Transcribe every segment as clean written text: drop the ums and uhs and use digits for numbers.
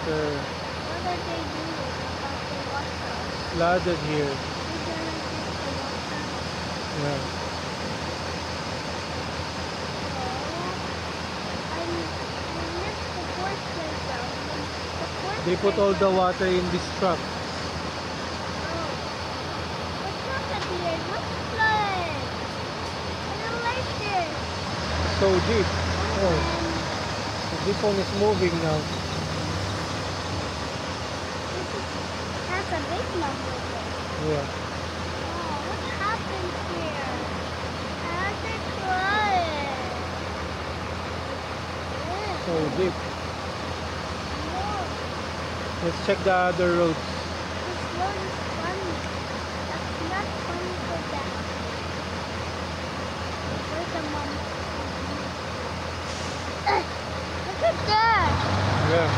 water. What are they doing about the water? Flooded here. They're gonna take the water. Yeah. I missed the horse playground. The horse They put all the water in this truck. What's up at the end? What's flood? I don't like this. So deep. Oh, this one is moving now. Has a big number there. Yeah. Oh, what happened here? How's it flood? So deep. Look, Let's check the other roads. this road is funny. That's not funny for that. Where's the mom? Look at that! Yeah.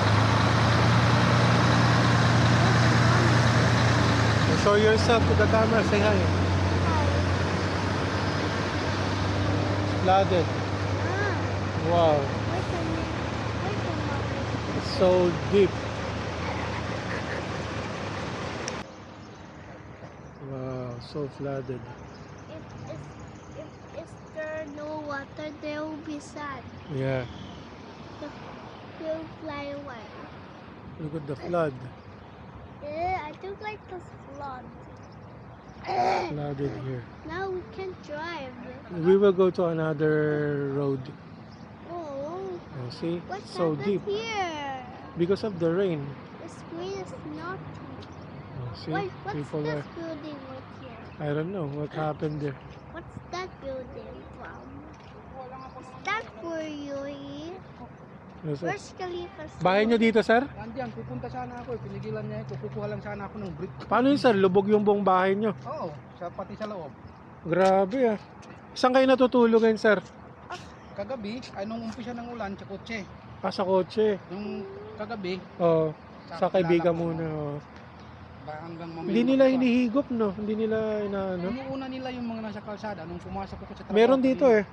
Show yourself to the camera. Say hi. Flooded. Wow. Where's the mom? It's so deep. Wow, so flooded. If there no water, they will be sad. Yeah. They'll fly away. Look at the flood. I don't like the flood. Flooded here. Now we can't drive. We will go to another road. Oh, Oh, see? what's So happened deep. here? Because of the rain. The screen is not. Oh, see? Wait, what's People this are. building right here? I don't know what happened there. What's that building from? Is that for you? Yes, sir. Where's Khalifa's Bahay nyo dito, sir? Nandiyan, pupunta sana ako. Pinigilan niya ako. Kukuha lang sana ako ng brief. Paano yun, sir? Lubog yung buong bahay nyo. Oo, pati sa loob. Grabe ah. Saan kayo natutulog ngayon, sir? Kagabi, ay nung umpisa ng ulan, sa kotse. Sa kotse. Nung kagabi, Oh, sa kaibigan kilala ko, muna. Oh. hanggang mamaya. Hindi nila hinihigop, no? Hindi nila inaano. Inuuna nila yung mga nasa kalsada nung pumasok ako sa trabaho. Meron dito eh.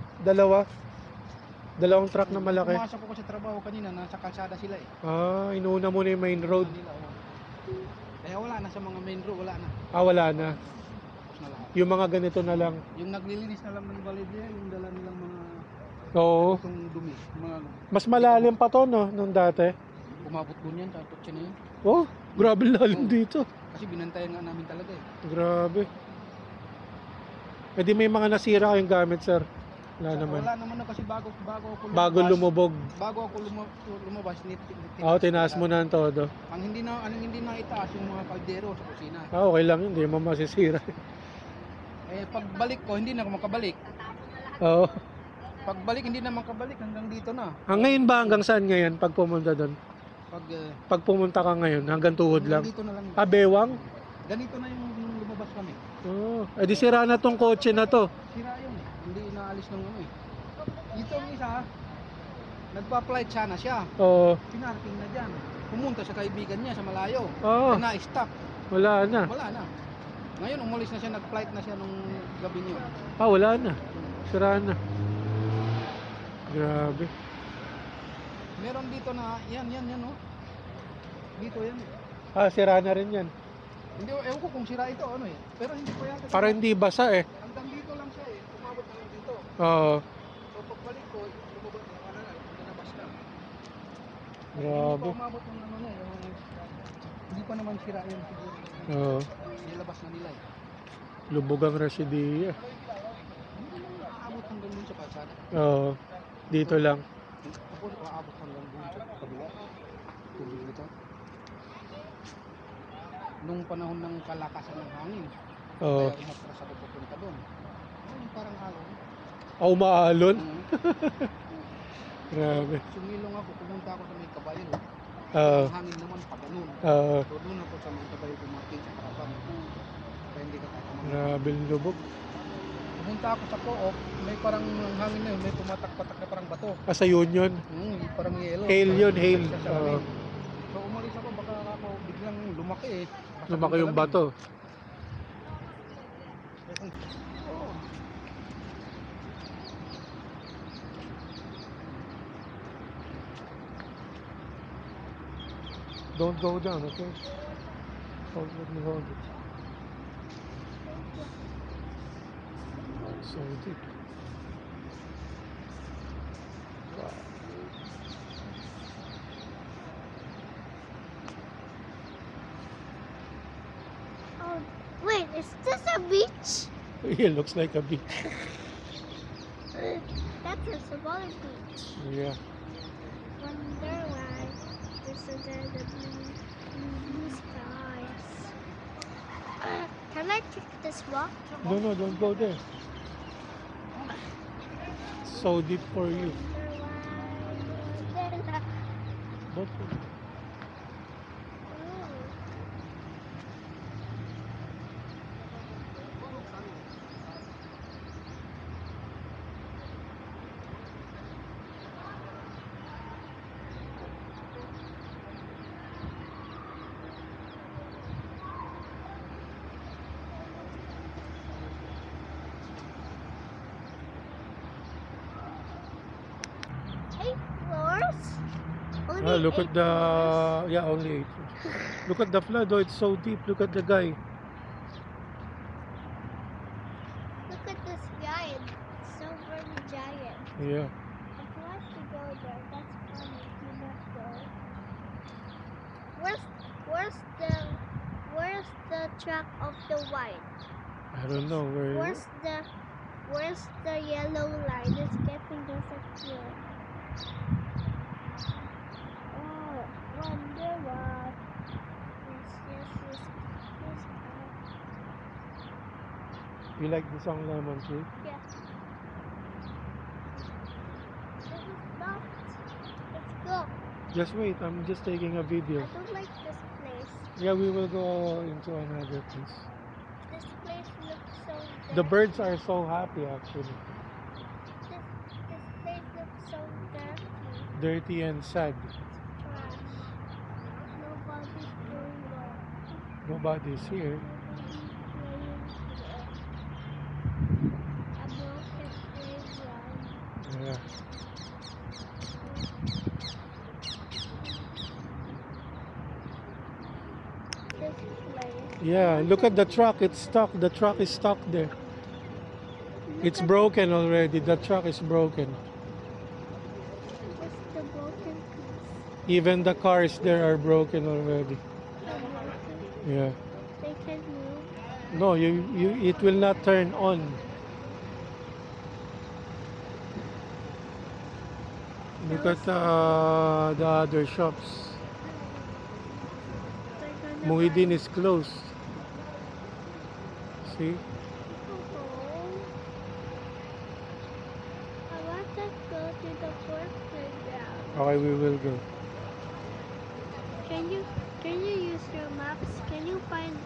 Dalawang truck na malaki. Pumasok ako sa trabaho kanina, nasa kalsada sila eh. Inuuna muna yung main road. Nila, oh. Kaya wala na sa mga main road, wala na. Wala na. Tapos na lahat. Yung mga ganito na lang. Yung naglilinis na lang ng balidya, yung dala nilang mga Oo. itong dumi. Mga Mas malalim pa to, no? Nung dati. umabot doon yan, sa kotse na yun. Oh, grabe lalim dito. Kasi binantayan nga namin talaga eh. Grabe. Eh di may mga nasira kayong gamit, sir. Wala naman. Wala naman na kasi bago ako lumabas. Bago lumubog. Bago ako lumabas, Tinaas mo na ang todo. Ang hindi na itaas yung mga kaldero sa kusina. Okay lang yun. Hindi mo masisira. Eh pagbalik ko, hindi na ako makabalik. Oo. Pagbalik, hindi na makabalik hanggang dito na. Ngayon ba hanggang saan ngayon pag pumunta doon? Pag pumunta ka ngayon, hanggang tuhod lang? Dito na lang. Bewang? Ganito na yung lumabas kami. Oo. Di sira na tong kotse na to. Sira yun. Hindi inaalis ng ano eh. Dito ang isa, nagpa-flight sana siya. Oo. Pinarking na dyan. Pumunta sa kaibigan niya sa malayo. Oo. Na-stop. Wala na. Wala na. Ngayon umalis na siya, nag-flight na siya nung gabi niyo. Wala na. Sira na. Grabe. Meron dito na, yan oh. Dito yan. Sira na rin yan. Hindi, ewan ko kung sira ito, ano eh. Pero hindi ko yata. Para hindi basa eh. Hanggang dito lang siya eh. Umabot na lang dito. Oo. So pagbalik ko, lumabas na wala na. Lumabas na. Grabe. Hindi pa umabot ng ano na. Hindi pa naman sira yun siguro. Oo. Nilabas na nila eh. Lubog ang Residia. Hindi naman aabot hanggang dun sa kalsada. Oo. Dito lang. Ako aabot hanggang dun sa kabila. Tubig nito. Nung panahon ng kalakasan ng hangin. Oo. Kaya umatras ako papunta doon. Parang alon. Umaalon? Grabe. Sumilong ako, pumunta ako sa may kabayo. Oo. Ang hangin naman pa ganun. Oo. So doon ako sa mga kabayo kumating sa harapan. Kaya hindi ka tatamang. Grabe yung lubog. Pumunta ako sa co-op, may parang ang hangin na yun, may pumatak-patak na parang bato. Sa Union? Parang yelo. Hail yun, hail. Oo. So umalis ako, baka ako biglang lumaki eh. Lumaki yung bato. Don't go down, okay? Let me hold it. Oh, so deep. Wow. Oh, wait, is this a beach? It looks like a beach. That's a smaller beach. Yeah. Wonder why this is the blue skies. Can I take this rock? No, no, don't go there. So deep for you. Wonder why. Don't go. Eight floors? Only Look eight at the floors? yeah, only 8. Look at the flood. Oh, it's so deep. Look at the guy. Look at this giant. So very giant. Yeah. I'd like to go there. That's funny. You not go. Where's the track of the white? I don't know where. Where's the yellow line? It's getting disappeared. Oh, wonder what? Yes. You like the song Lemon Tree? Yeah. This is not. Let's go. Just wait. I'm just taking a video. I don't like this place. Yeah, we will go into another place. This place looks so dirty. The birds are so happy actually. This place looks so dirty. Dirty and sad. Trash. Nobody's doing well. Nobody's here. A broken playground. Yeah. This place. Yeah, look at the truck. It's stuck. The truck is stuck there. It's broken already. The truck is broken. What's the broken piece? Even the cars there are broken already. The broken. Yeah. They can move. No, it will not turn on. Look at the other shops. They're gonna Muhyiddin buy- is closed. See? I want to go to the fourth playground. Okay, we will go. Can you use your maps? Can you find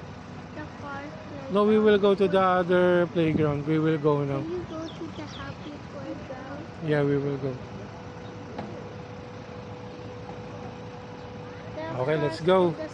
the fourth playground? No, we will go to the other playground. We will go now. Can you go to the happy playground? Yeah, we will go. The Okay, let's first go. and the